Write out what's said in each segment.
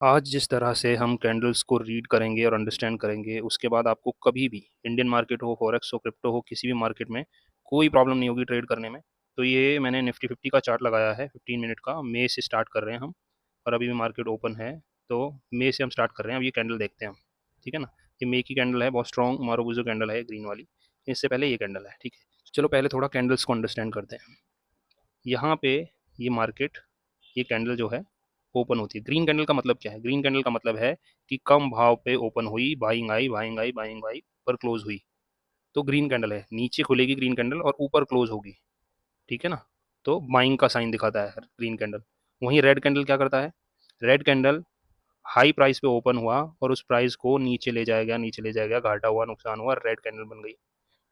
आज जिस तरह से हम कैंडल्स को रीड करेंगे और अंडरस्टैंड करेंगे, उसके बाद आपको कभी भी इंडियन मार्केट हो, फॉरेक्स हो, क्रिप्टो हो, किसी भी मार्केट में कोई प्रॉब्लम नहीं होगी ट्रेड करने में। तो ये मैंने निफ्टी 50 का चार्ट लगाया है 15 मिनट का। मई से स्टार्ट कर रहे हैं हम और अभी भी मार्केट ओपन है। तो मई से हम स्टार्ट कर रहे हैं। अब ये कैंडल देखते हैं हम, ठीक है ना। ये मई की कैंडल है, बहुत स्ट्रॉन्ग मारुबुजो कैंडल है ग्रीन वाली। इससे पहले ये कैंडल है, ठीक है। चलो पहले थोड़ा कैंडल्स को अंडरस्टैंड करते हैं। यहाँ पे ये मार्केट, ये कैंडल जो है ओपन होती है। ग्रीन कैंडल का मतलब क्या है? ग्रीन कैंडल का मतलब है कि कम भाव पे ओपन हुई, buying I, buying I, buying I, पर क्लोज हुई, तो ग्रीन कैंडल है। नीचे खुलेगी ग्रीन कैंडल और ऊपर क्लोज होगी, ठीक है ना, तो बाइंग का साइन दिखाता है ग्रीन कैंडल। वहीं रेड कैंडल क्या करता है? रेड कैंडल हाई प्राइस पे ओपन हुआ और उस प्राइस को नीचे ले जाएगा, नीचे ले जाएगा, घाटा हुआ, नुकसान हुआ, रेड कैंडल बन गई,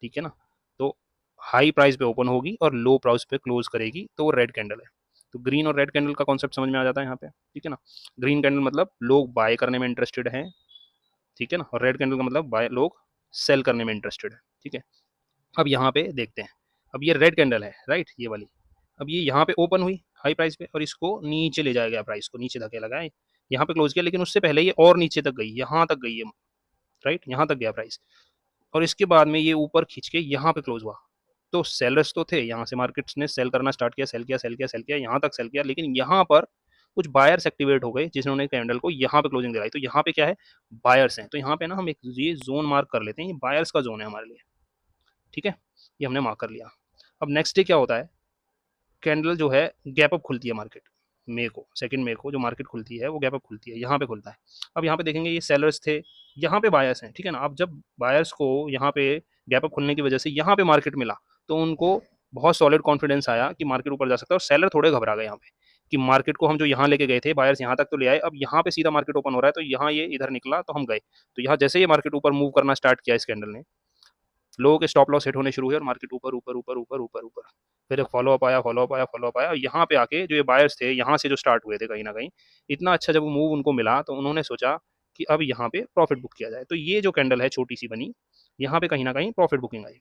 ठीक है ना। तो हाई प्राइस पे ओपन होगी और लो प्राइस पे क्लोज करेगी, तो वो रेड कैंडल है। तो ग्रीन और रेड कैंडल का कॉन्सेप्ट समझ में आ जाता है यहाँ पे, ठीक है ना। ग्रीन कैंडल मतलब लोग बाय करने में इंटरेस्टेड हैं, ठीक है ना, और रेड कैंडल का मतलब बाय लोग सेल करने में इंटरेस्टेड है, ठीक है। अब यहाँ पे देखते हैं। अब ये रेड कैंडल है, राइट, ये वाली। अब ये यहाँ पे ओपन हुई हाई प्राइस पे और इसको नीचे ले जाएगा, प्राइस को नीचे धकेला लगाए, यहाँ पे क्लोज किया, लेकिन उससे पहले ये और नीचे तक गई, यहाँ तक गई है, राइट, यहाँ तक गया प्राइस। और इसके बाद में ये ऊपर खींच के यहाँ पे क्लोज हुआ। तो सेलर्स तो थे, यहाँ से मार्केट्स ने सेल करना स्टार्ट किया, सेल किया, सेल किया, सेल किया, यहाँ तक सेल किया, लेकिन यहाँ पर कुछ बायर्स एक्टिवेट हो गए जिन्होंने कैंडल को यहाँ पे क्लोजिंग दिलाई। तो यहाँ पे क्या है? बायर्स हैं। तो यहाँ पे ना हम एक ये जोन मार्क कर लेते हैं, ये बायर्स का जोन है हमारे लिए, ठीक है। ये हमने मार्क कर लिया। अब नेक्स्ट डे क्या होता है? कैंडल जो है गैप अप खुलती है मार्केट। मई को, सेकंड मई को जो मार्केट खुलती है वो गैप अप खुलती है, यहाँ पे खुलता है। अब यहाँ पे देखेंगे ये सेलर्स थे, यहाँ पे बायर्स हैं, ठीक है ना। अब जब बायर्स को यहाँ पे गैप अप खुलने की वजह से यहाँ पे मार्केट मिला, तो उनको बहुत सॉलिड कॉन्फिडेंस आया कि मार्केट ऊपर जा सकता है, और सेलर थोड़े घबरा गए यहाँ पे कि मार्केट को हम जो यहाँ लेके गए थे, बायर्स यहाँ तक तो ले आए, अब यहाँ पे सीधा मार्केट ओपन हो रहा है, तो यहाँ ये इधर निकला तो हम गए। तो यहाँ जैसे ये मार्केट ऊपर मूव करना स्टार्ट किया इस कैंडल ने, लोगों के स्टॉप लॉस हिट होने शुरू हुए और मार्केट ऊपर ऊपर ऊपर ऊपर ऊपर ऊपर। फिर फॉलो अप आया, फॉलो अप आया, फॉलो अप आया, और यहाँ पे आके जो ये बायर्स थे यहाँ से जो स्टार्ट हुए थे कहीं ना कहीं, इतना अच्छा जब मूव उनको मिला तो उन्होंने सोचा कि अब यहाँ पे प्रॉफिट बुक किया जाए। तो ये जो कैंडल है छोटी सी बनी, यहाँ पे कहीं ना कहीं प्रॉफिट बुकिंग आई।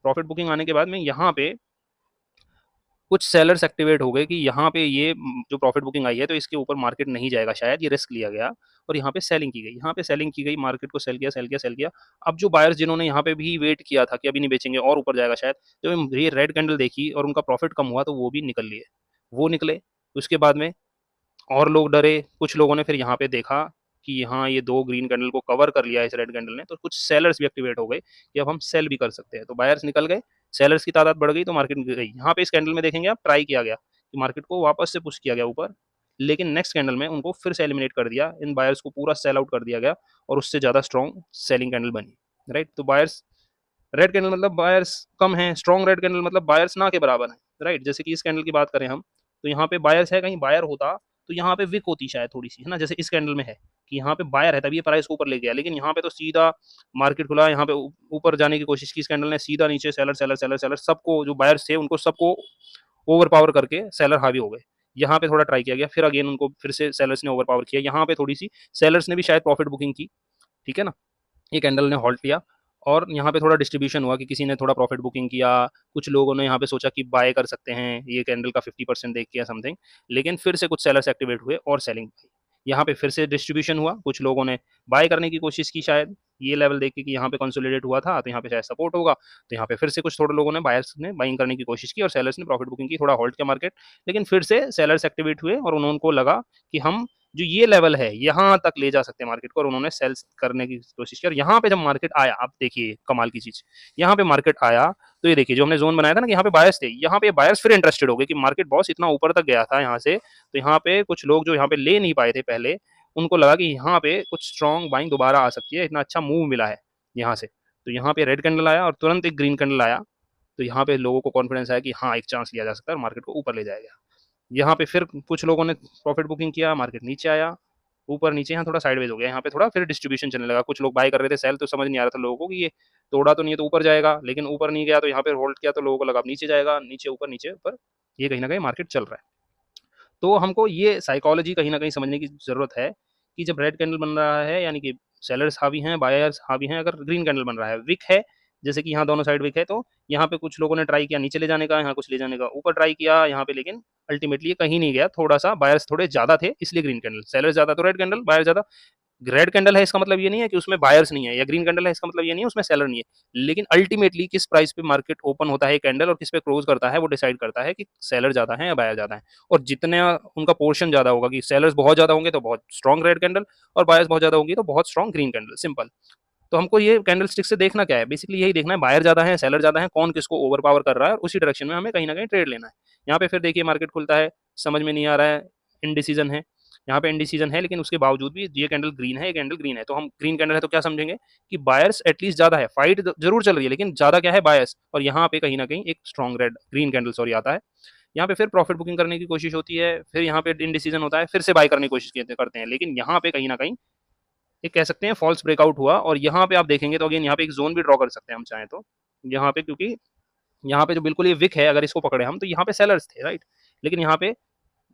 प्रॉफिट बुकिंग आने के बाद में यहाँ पे कुछ सेलर्स एक्टिवेट हो गए कि यहाँ पे ये जो प्रॉफिट बुकिंग आई है तो इसके ऊपर मार्केट नहीं जाएगा शायद, ये रिस्क लिया गया और यहाँ पे सेलिंग की गई। यहाँ पे सेलिंग की गई, मार्केट को सेल किया, सेल किया, सेल किया। अब जो बायर्स जिन्होंने यहाँ पे भी वेट किया था कि अभी नहीं बेचेंगे और ऊपर जाएगा शायद, जब ये रेड कैंडल देखी और उनका प्रॉफिट कम हुआ तो वो भी निकल लिए, वो निकले। उसके बाद में और लोग डरे, कुछ लोगों ने फिर यहाँ पे देखा कि यहाँ ये दो ग्रीन कैंडल को कवर कर लिया है इस रेड कैंडल ने, तो कुछ सेलर्स भी एक्टिवेट हो गए कि अब हम सेल भी कर सकते हैं। तो बायर्स निकल गए, सेलर्स की तादाद बढ़ गई, तो मार्केट गिर गई। यहाँ पे इस कैंडल में देखेंगे आप, ट्राई किया गया कि मार्केट को वापस से पुश किया गया ऊपर, लेकिन नेक्स्ट कैंडल में उनको फिर से एलिमिनेट कर दिया, इन बायर्स को पूरा सेल आउट कर दिया गया और उससे ज्यादा स्ट्रॉन्ग सेलिंग कैंडल बनी, राइट। तो बायर्स, रेड कैंडल मतलब बायर्स कम है, स्ट्रॉन्ग रेड कैंडल मतलब बायर्स ना के बराबर है, राइट। जैसे कि इस कैंडल की बात करें हम, तो यहाँ पे बायर्स है, कहीं बायर होता तो यहाँ पे विक होती शायद थोड़ी सी, है ना, जैसे इस कैंडल में है कि यहाँ पे बायर है तभी ये प्राइस को ऊपर ले गया, लेकिन यहाँ पे तो सीधा मार्केट खुला, यहाँ पे ऊपर जाने की कोशिश की इस कैंडल ने, सीधा नीचे सेलर सेलर सेलर सेलर सबको, जो बायर्स थे उनको सबको ओवर पावर करके सेलर हावी हो गए। यहाँ पे थोड़ा ट्राई किया गया, फिर अगेन उनको फिर से सेलर्स ने ओवर पावर किया, यहाँ पे थोड़ी सी सेलर्स ने भी शायद प्रॉफिट बुकिंग की, ठीक है ना। ये कैंडल ने हॉल्ट लिया और यहाँ पे थोड़ा डिस्ट्रीब्यूशन हुआ कि किसी ने थोड़ा प्रॉफिट बुकिंग किया, कुछ लोगों ने यहाँ पे सोचा कि बाय कर सकते हैं ये कैंडल का 50% देख किया समथिंग, लेकिन फिर से कुछ सेलर्स एक्टिवेट हुए और सेलिंग, यहाँ पे फिर से डिस्ट्रीब्यूशन हुआ, कुछ लोगों ने बाय करने की कोशिश की शायद, ये लेवल देख के कि यहाँ पे कंसोलिडेट हुआ था तो यहाँ पे शायद सपोर्ट होगा, तो यहाँ पे फिर से कुछ थोड़े लोगों ने, बायर्स ने बाइंग करने की कोशिश की और सेलर्स ने प्रॉफिट बुकिंग की, थोड़ा होल्ड किया मार्केट। लेकिन फिर से सेलर्स एक्टिवेट हुए और उनको लगा कि हम जो ये लेवल है यहाँ तक ले जा सकते हैं मार्केट को, और उन्होंने सेल्स करने की कोशिश की। और यहाँ पे जब मार्केट आया, आप देखिए कमाल की चीज, यहाँ पे मार्केट आया तो ये देखिए जो हमने जोन बनाया था ना कि यहाँ पे बायर्स थे, यहाँ पे बायर्स फिर इंटरेस्टेड हो गए कि मार्केट बॉस इतना ऊपर तक गया था यहाँ से, तो यहाँ पे कुछ लोग जो यहाँ पे ले नहीं पाए थे पहले, उनको लगा कि यहाँ पे कुछ स्ट्रॉन्ग बाइंग दोबारा आ सकती है, इतना अच्छा मूव मिला है यहाँ से। तो यहाँ पे रेड कैंडल आया और तुरंत एक ग्रीन कैंडल आया, तो यहाँ पे लोगों को कॉन्फिडेंस आया कि हाँ एक चांस लिया जा सकता है और मार्केट को ऊपर ले जाएगा। यहाँ पे फिर कुछ लोगों ने प्रॉफिट बुकिंग किया, मार्केट नीचे आया, ऊपर नीचे, यहाँ थोड़ा साइडवेज हो गया, यहाँ पे थोड़ा फिर डिस्ट्रीब्यूशन चलने लगा, कुछ लोग बाय कर रहे थे सेल, तो समझ नहीं आ रहा था लोगों को कि ये तोड़ा तो नहीं है तो ऊपर जाएगा, लेकिन ऊपर नहीं गया तो यहाँ पे होल्ड किया, तो लोगों को लगा अब नीचे जाएगा, नीचे ऊपर, नीचे ऊपर, ये कहीं ना कहीं मार्केट चल रहा है। तो हमको ये साइकोलॉजी कहीं ना कहीं समझने की जरूरत है कि जब रेड कैंडल बन रहा है यानी कि सेलर्स हावी हैं, बायर्स हावी हैं, अगर ग्रीन कैंडल बन रहा है, विक है, जैसे कि यहाँ दोनों साइड विक है, तो यहाँ पे कुछ लोगों ने ट्राई किया नीचे ले जाने का, यहाँ कुछ ले जाने का, ऊपर ट्राई किया यहाँ पे, लेकिन अल्टीमेटली ये कहीं नहीं गया। थोड़ा सा बायर्स थोड़े ज्यादा थे इसलिए ग्रीन कैंडल, सेलर्स ज्यादा तो रेड कैंडल, बायर ज्यादा। रेड कैंडल है इसका मतलब ये नहीं है कि उसमें बायर्स नहीं है, या ग्रीन कैंडल है इसका मतलब ये नहीं है उसमें सेलर नहीं है, लेकिन अल्टीमेटली किस प्राइस पे मार्केट ओपन होता है कैंडल और किस पे क्लोज करता है वो डिसाइड करता है कि सेलर ज्यादा है या बायर ज्यादा है। और जितने उनका पोर्शन ज्यादा होगा, कि सेलर्स बहुत ज्यादा होंगे तो बहुत स्ट्रॉन्ग रेड कैंडल, और बायर्स बहुत ज्यादा होंगी तो बहुत स्ट्रॉन्ग ग्रीन कैंडल, सिंपल। तो हमको ये कैंडल स्टिक से देखना क्या है, बेसिकली यही देखना है बायर ज्यादा है सेलर ज्यादा है, कौन किसको ओवर पावर कर रहा है, और उसी डायरेक्शन में हमें कहीं ना कहीं ट्रेड लेना है। यहाँ पे फिर देखिए मार्केट खुलता है, समझ में नहीं आ रहा है, इनडिसीजन है, यहाँ पे इनडिसीजन है, लेकिन उसके बावजूद भी ये कैंडल ग्रीन है, ये कैंडल ग्रीन है, तो हम ग्रीन कैंडल है तो क्या समझेंगे कि बायर्स एटलीस्ट ज्यादा है, फाइट जरूर चल रही है लेकिन ज्यादा क्या है, बायर्स। और यहाँ पे कहीं ना कहीं एक strong red green candle sorry आता है। यहाँ पे फिर प्रॉफिट बुकिंग करने की कोशिश होती है, फिर यहाँ पे इनडिसीजन होता है, फिर से बाय करने की कोशिश करते हैं, लेकिन यहाँ पे कहीं ना कहीं एक कह सकते हैं फॉल्स ब्रेकआउट हुआ। और यहाँ पे आप देखेंगे तो अगेन यहाँ पे एक जोन भी ड्रॉ कर सकते हैं हम चाहें तो, यहाँ पे, क्योंकि यहाँ पे जो बिल्कुल ये विक है, अगर इसको पकड़े हम तो यहाँ पे सेलर्स थे, राइट। लेकिन यहाँ पे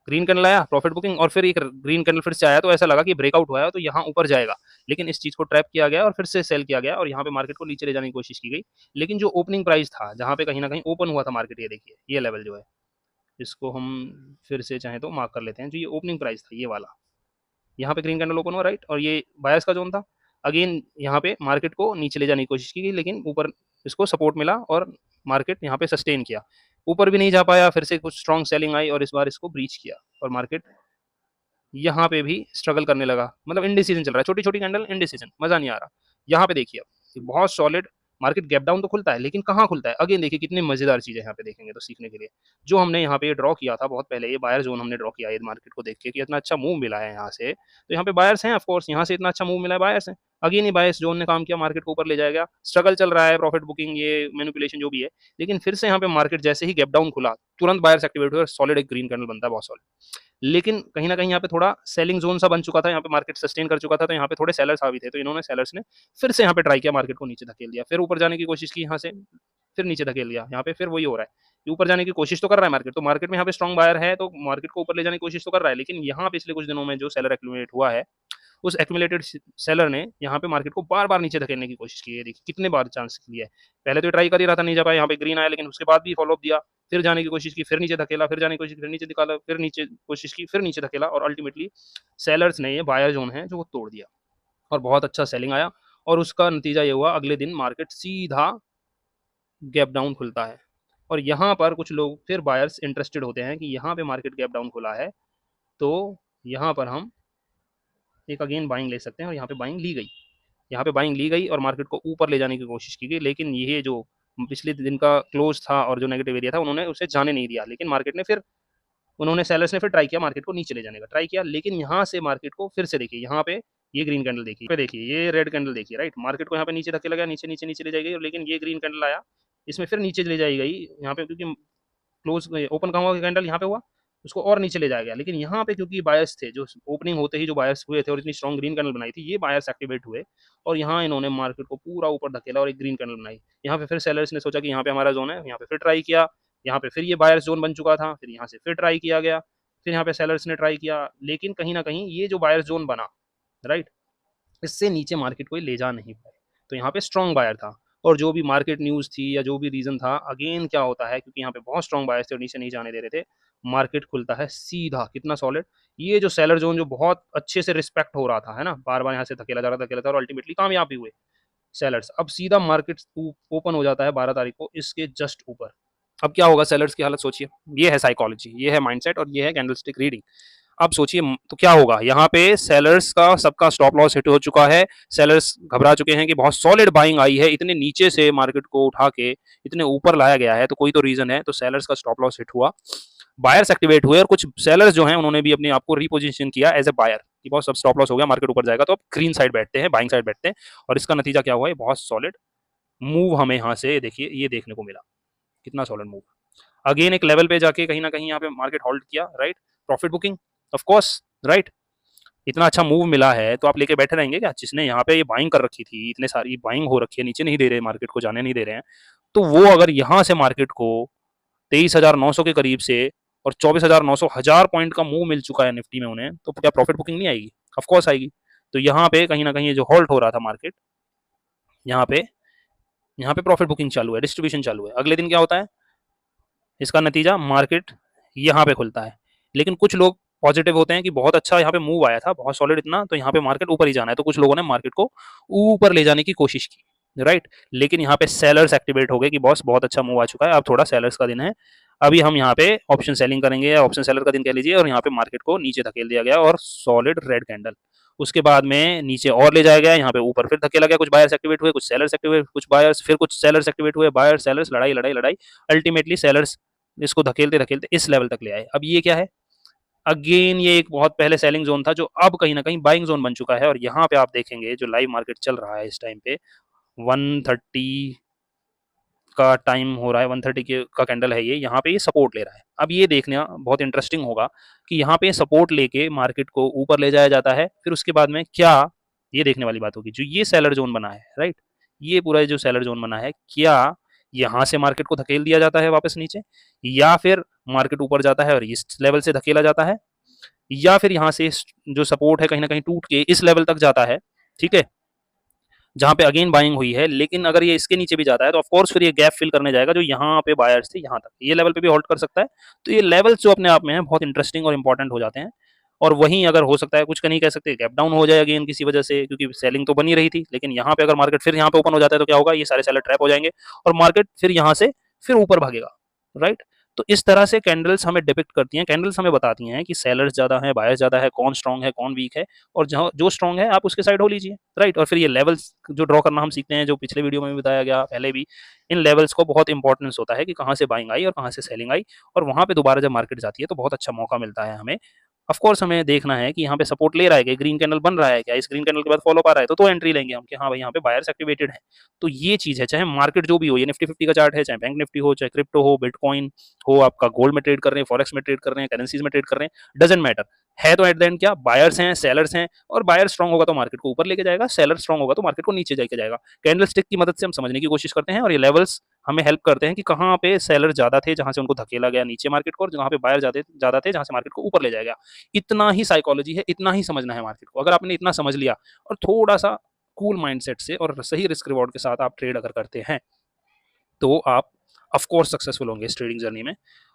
ग्रीन कैंडल आया, प्रॉफिट बुकिंग, और फिर एक ग्रीन कैंडल फिर से आया, तो ऐसा लगा कि ब्रेकआउट हुआ है तो यहाँ ऊपर जाएगा, लेकिन इस चीज को ट्रैप किया गया और फिर से सेल किया गया, और यहाँ पे मार्केट को नीचे ले जाने की कोशिश की गई। लेकिन जो ओपनिंग प्राइस था, जहाँ पे कहीं ना कहीं ओपन हुआ था मार्केट, ये देखिए ये लेवल जो है, इसको हम फिर से चाहें तो मार्क कर लेते हैं, जो ये ओपनिंग प्राइस था ये वाला, यहाँ पे ग्रीन कैंडल ओपन हुआ, राइट, और ये बायर्स का जोन था। अगेन यहाँ पे मार्केट को नीचे ले जाने की कोशिश की गई, लेकिन ऊपर इसको सपोर्ट मिला और मार्केट यहाँ पे सस्टेन किया, ऊपर भी नहीं जा पाया, फिर से कुछ स्ट्रॉन्ग सेलिंग आई और इस बार इसको ब्रीच किया, और मार्केट यहाँ पे भी स्ट्रगल करने लगा, मतलब इनडिसीजन चल रहा है, छोटी छोटी कैंडल इनडिसीजन, मजा नहीं आ रहा। यहाँ पे देखिए अब बहुत सॉलिड मार्केट गैप डाउन तो खुलता है, लेकिन कहाँ खुलता है, अगेन देखिए कितनी मजेदार चीज है यहाँ पे देखेंगे तो सीखने के लिए। जो हमने यहाँ पे ड्रॉ किया था बहुत पहले, ये बायर जोन हमने ड्रॉ किया है मार्केट को देख के कि इतना अच्छा मूव मिला है यहाँ से, तो यहाँ पे बायर्स हैं, ऑफकोर्स यहाँ से इतना अच्छा मूव मिला है, बायर्स हैं। अगेन ये बायर्स जोन ने काम किया, मार्केट को ऊपर ले जाएगा, स्ट्रगल चल रहा है, प्रॉफिट बुकिंग ये मैनिपुलेशन जो भी है, लेकिन फिर से यहाँ पे मार्केट जैसे ही गैप डाउन खुला, तुरंत बायर्स एक्टिवेट हुए, सॉलिड एक ग्रीन कैंडल बनता है, बहुत सॉलिड। लेकिन कहीं ना कहीं यहाँ पे थोड़ा सेलिंग जोन सा बन चुका था, यहाँ पे मार्केट सस्टेन कर चुका था, तो यहाँ पे थोड़े सेलर्स हावी थे, तो इन्होंने सेलर्स ने फिर से यहाँ पे ट्राई किया, मार्केट को नीचे धकेल दिया, फिर ऊपर जाने की कोशिश की यहाँ से, फिर नीचे धकेल दिया, यहाँ पे फिर वही हो रहा है, ऊपर जाने की कोशिश तो कर रहा है मार्केट, तो मार्केट में यहाँ पे स्ट्रॉन्ग बायर है तो मार्केट को ऊपर ले जाने की कोशिश तो कर रहा है, लेकिन यहाँ पिछले कुछ दिनों में जो सेलर एक्यूमुलेट हुआ है, उस एक्यूमुलेटेड सेलर ने यहाँ पे मार्केट को बार बार नीचे धकेलने की कोशिश की है, देखिए कितने बार चांस लिया है। पहले तो ट्राई कर ही रहा था, नहीं जा पाया, यहाँ पे ग्रीन आया, लेकिन उसके बाद भी फॉलोअप दिया, फिर जाने की कोशिश की, फिर नीचे धकेला, फिर जाने की कोशिश, फिर नीचे निकाला, फिर नीचे कोशिश की, फिर नीचे धकेला, और अल्टीमेटली सेलर्स ने ये बायर जोन है जो वो तोड़ दिया, और बहुत अच्छा सेलिंग आया, और उसका नतीजा ये हुआ अगले दिन मार्केट सीधा गैप डाउन खुलता है। और यहाँ पर कुछ लोग फिर बायर्स इंटरेस्टेड होते हैं कि यहाँ पे मार्केट गैप डाउन खुला है, तो यहाँ पर हम एक अगेन बाइंग ले सकते हैं, और यहाँ पे बाइंग ली गई, यहाँ पे बाइंग ली गई और मार्केट को ऊपर ले जाने की कोशिश की गई, लेकिन ये जो पिछले दिन का क्लोज था और जो नेगेटिव एरिया था उन्होंने उसे जाने नहीं दिया, लेकिन मार्केट ने फिर, उन्होंने सेलर्स ने फिर ट्राई किया मार्केट को नीचे ले जाने का, ट्राई किया, लेकिन यहाँ से मार्केट को फिर से देखिए, यहाँ पे ये ग्रीन कैंडल देखिए, पे देखिए ये रेड कैंडल देखिए, राइट, मार्केट को यहाँ पे नीचे धक्के लगा, नीचे नीचे नीचे ले जाएगी, लेकिन ये ग्रीन कैंडल आया, इसमें फिर नीचे ले जाई गई, यहाँ पे क्योंकि क्लोज ओपन कहाँ हुआ कैंडल, यहाँ पे हुआ, उसको और नीचे ले जाएगा, लेकिन यहाँ पे क्योंकि बायर्स थे, जो ओपनिंग होते ही जो बायर्स हुए थे और इतनी स्ट्रॉन्ग ग्रीन कैंडल बनाई थी, ये बायर्स एक्टिवेट हुए, और यहाँ इन्होंने मार्केट को पूरा ऊपर धकेला और एक ग्रीन कैंडल बनाई। यहाँ पे फिर सेलर्स ने सोचा कि यहाँ पे हमारा जोन है, यहाँ पे फिर ट्राई किया, यहाँ पे फिर ये बायर्स जोन बन चुका था, फिर यहाँ से फिर ट्राई किया गया, फिर यहाँ पे सेलर्स ने ट्राई किया, लेकिन कहीं ना कहीं ये जो बायर्स जोन बना, राइट, इससे नीचे मार्केट को ले जा नहीं पाए, तो यहाँ पे स्ट्रॉन्ग बायर था। और जो भी मार्केट न्यूज़ थी या जो भी रीज़न था, अगेन क्या होता है, क्योंकि यहाँ पे बहुत स्ट्रॉन्ग बायर्स थे और नीचे नहीं जाने दे रहे थे, मार्केट खुलता है सीधा, कितना सॉलिड, ये जो सेलर जोन जो बहुत अच्छे से रिस्पेक्ट हो रहा था, है ना, बार बार यहाँ से धकेला जा रहा था, धकेला था, और अल्टीमेटली कामयाब भी हुए सेलर्स, अब सीधा मार्केट ओपन हो जाता है 12 तारीख को इसके जस्ट ऊपर। अब क्या होगा सेलर्स की हालत सोचिए, ये है साइकोलॉजी, ये है माइंडसेट, और ये है कैंडलस्टिक रीडिंग। अब सोचिए तो क्या होगा, यहाँ पे सेलर्स का सबका स्टॉप लॉस हिट हो चुका है, सेलर्स घबरा चुके हैं कि बहुत सॉलिड बाइंग आई है, इतने नीचे से मार्केट को उठा के इतने ऊपर लाया गया है, तो कोई तो रीजन है, तो सेलर्स का स्टॉप लॉस हिट हुआ, बायर्स एक्टिवेट हुए, और कुछ सेलर्स जो हैं उन्होंने भी अपने आप को रिपोजिशन किया एज ए बायर कि बहुत सब स्टॉप लॉस हो गया, मार्केट ऊपर जाएगा, तो अब ग्रीन साइड बैठते हैं, बाइंग साइड बैठते हैं, और इसका नतीजा क्या हुआ है, बहुत सॉलिड मूव हमें यहाँ से देखिए ये देखने को मिला, कितना सॉलिड मूव। अगेन एक लेवल पे जाके कहीं ना कहीं यहाँ पे मार्केट होल्ड किया, right, profit booking of course, right, इतना अच्छा मूव मिला है तो आप लेके बैठे रहेंगे क्या, जिसने यहाँ पे ये बाइंग कर रखी थी, इतने सारी बाइंग हो रखी है, नीचे नहीं दे रहे, मार्केट को जाने नहीं दे रहे हैं, तो वो अगर यहाँ से मार्केट को 23,900 के करीब से और 24,900 हजार पॉइंट का मूव मिल चुका है निफ्टी में उन्हें, तो क्या प्रॉफिट बुकिंग नहीं आएगी, ऑफ कोर्स आएगी। तो यहाँ पे कहीं ना कहीं ये जो होल्ड हो रहा था मार्केट, यहाँ पे यहाँ पे प्रॉफिट बुकिंग चालू है, डिस्ट्रीब्यूशन चालू है। अगले दिन क्या होता है, इसका नतीजा मार्केट यहाँ पे खुलता है। लेकिन कुछ लोग पॉजिटिव होते हैं कि बहुत अच्छा यहाँ पे मूव आया था, बहुत सॉलिड इतना, तो यहाँ पे मार्केट ऊपर ही जाना है, तो कुछ लोगों ने मार्केट को ऊपर ले जाने की कोशिश की, राइट। लेकिन यहाँ पे सेलर्स एक्टिवेट हो गए कि बॉस बहुत अच्छा मूव आ चुका है, अब थोड़ा सेलर्स का दिन है, अभी हम यहाँ पे ऑप्शन सेलिंग करेंगे, या ऑप्शन सेलर का दिन कह लीजिए, और यहाँ पे मार्केट को नीचे धकेल दिया गया और सॉलिड रेड कैंडल। उसके बाद में नीचे और ले जाया गया, यहाँ पे ऊपर फिर धकेला गया, कुछ बायर्स एक्टिवेट हुए, कुछ सेलर्स एक्टिवेट, कुछ बायर्स, फिर कुछ सेलर्स एक्टिवेट हुए, बायर्स सेलर्स, लड़ाई लड़ाई लड़ाई, अल्टीमेटली सेलर्स इसको धकेलते धकेलते इस लेवल तक ले आए। अब ये क्या है, अगेन ये एक बहुत पहले सेलिंग जोन था जो अब कहीं ना कहीं बाइंग जोन बन चुका है। और यहाँ पे आप देखेंगे जो लाइव मार्केट चल रहा है इस टाइम पे 130 का टाइम हो रहा है, 130 का कैंडल है ये, यहाँ पे ये सपोर्ट ले रहा है। अब ये देखना बहुत इंटरेस्टिंग होगा कि यहाँ पे सपोर्ट लेके मार्केट को ऊपर ले जाया जाता है, फिर उसके बाद में क्या, ये देखने वाली बात होगी। जो ये सेलर जोन बना है, राइट, ये पूरा जो सेलर जोन बना है, क्या यहाँ से मार्केट को धकेल दिया जाता है वापस नीचे, या फिर मार्केट ऊपर जाता है और इस लेवल से धकेला जाता है, या फिर यहाँ से जो सपोर्ट है कहीं ना कहीं टूट के इस लेवल तक जाता है, ठीक है, जहां पे अगेन बाइंग हुई है। लेकिन अगर ये इसके नीचे भी जाता है तो ऑफ कोर्स फिर ये गैप फिल करने जाएगा जो यहाँ पे बायर्स थे, यहाँ तक ये लेवल पे भी होल्ड कर सकता है। तो ये लेवल्स जो अपने आप में है बहुत इंटरेस्टिंग और इंपॉर्टेंट हो जाते हैं। और वहीं अगर हो सकता है, कुछ का नहीं कह सकते, गैप डाउन हो जाए अगेन किसी वजह से, क्योंकि सेलिंग तो बनी रही थी, लेकिन यहाँ पे अगर मार्केट फिर यहाँ पे ओपन हो जाता है तो क्या होगा, ये सारे सेलर ट्रैप हो जाएंगे और मार्केट फिर यहाँ से फिर ऊपर भागेगा, राइट। तो इस तरह से कैंडल्स हमें डिपिक्ट करती हैं, कैंडल्स हमें बताती हैं कि सेलर्स ज्यादा है, बायर्स ज्यादा है, कौन स्ट्रांग है, कौन वीक है, और जहां जो स्ट्रांग है आप उसके साइड हो लीजिए, राइट। और फिर ये लेवल्स जो ड्रॉ करना हम सीखते हैं, जो पिछले वीडियो में भी बताया गया पहले भी, इन लेवल्स को बहुत इंपॉर्टेंस होता है कि कहाँ से बाइंग आई और कहाँ से सेलिंग आई, और वहां पे दोबारा जब मार्केट जाती है तो बहुत अच्छा मौका मिलता है हमें। ऑफ कोर्स हमें देखना है कि यहाँ पे सपोर्ट ले रहा है क्या, ग्रीन कैंडल बन रहा है क्या, इस ग्रीन कैंडल के बाद फॉलो पा रहा है तो एंट्री लेंगे हम कि हाँ भाई यहाँ पे बायर्स एक्टिवेटेड है। तो ये चीज है, चाहे मार्केट जो भी हो, ये निफ्टी 50 का चार्ट है, चाहे बैंक निफ्टी हो, चाहे क्रिप्टो हो, बिटकॉइन हो, आपका गोल्ड में ट्रेड कर रहे हैं, फॉरेक्स में ट्रेड कर रहे हैं, करेंसीज में ट्रेड कर रहे हैं, डजेंट मैटर है। तो एट द एंड क्या, बायर्स हैं, सेलर्स हैं, और बायर स्ट्रांग होगा तो मार्केट को ऊपर लेके जाएगा, सेलर स्ट्रांग होगा तो मार्केट को नीचे जाके जाएगा। कैंडल स्टिक की मदद से हम समझने की कोशिश करते हैं, और ये लेवल्स हमें हेल्प करते हैं कि कहाँ पे सेलर ज्यादा थे जहां से उनको धकेला गया नीचे मार्केट को, और जहां पे बायर ज्यादा थे जहां से मार्केट को ऊपर ले जाएगा। इतना ही साइकोलॉजी है, इतना ही समझना है मार्केट को। अगर आपने इतना समझ लिया और थोड़ा सा कूल माइंडसेट से और सही रिस्क रिवॉर्ड के साथ आप ट्रेड अगर करते हैं तो आप ऑफ कोर्स सक्सेसफुल होंगे इस ट्रेडिंग जर्नी में।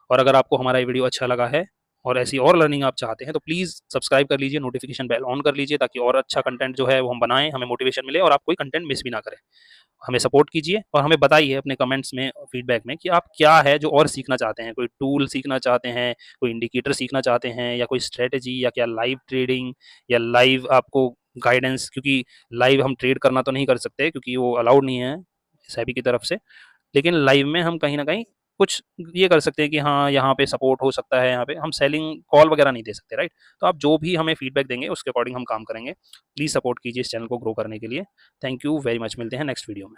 और अगर आपको हमारा ये वीडियो अच्छा लगा है और ऐसी और लर्निंग आप चाहते हैं तो प्लीज़ सब्सक्राइब कर लीजिए, नोटिफिकेशन बेल ऑन कर लीजिए, ताकि और अच्छा कंटेंट जो है वो हम बनाएं, हमें मोटिवेशन मिले और आप कोई कंटेंट मिस भी ना करें। हमें सपोर्ट कीजिए और हमें बताइए अपने कमेंट्स में, फीडबैक में, कि आप क्या है जो और सीखना चाहते हैं। कोई टूल सीखना चाहते हैं, कोई इंडिकेटर सीखना चाहते हैं, या कोई स्ट्रेटेजी, या क्या लाइव ट्रेडिंग, या लाइव आपको गाइडेंस, क्योंकि लाइव हम ट्रेड करना तो नहीं कर सकते क्योंकि वो अलाउड नहीं है सेबी की तरफ से। लेकिन लाइव में हम कहीं ना कहीं कुछ ये कर सकते हैं कि हाँ यहाँ पे सपोर्ट हो सकता है, यहाँ पे हम सेलिंग कॉल वगैरह नहीं दे सकते, राइट। तो आप जो भी हमें फीडबैक देंगे उसके अकॉर्डिंग हम काम करेंगे। प्लीज़ सपोर्ट कीजिए इस चैनल को ग्रो करने के लिए। थैंक यू वेरी मच, मिलते हैं नेक्स्ट वीडियो में।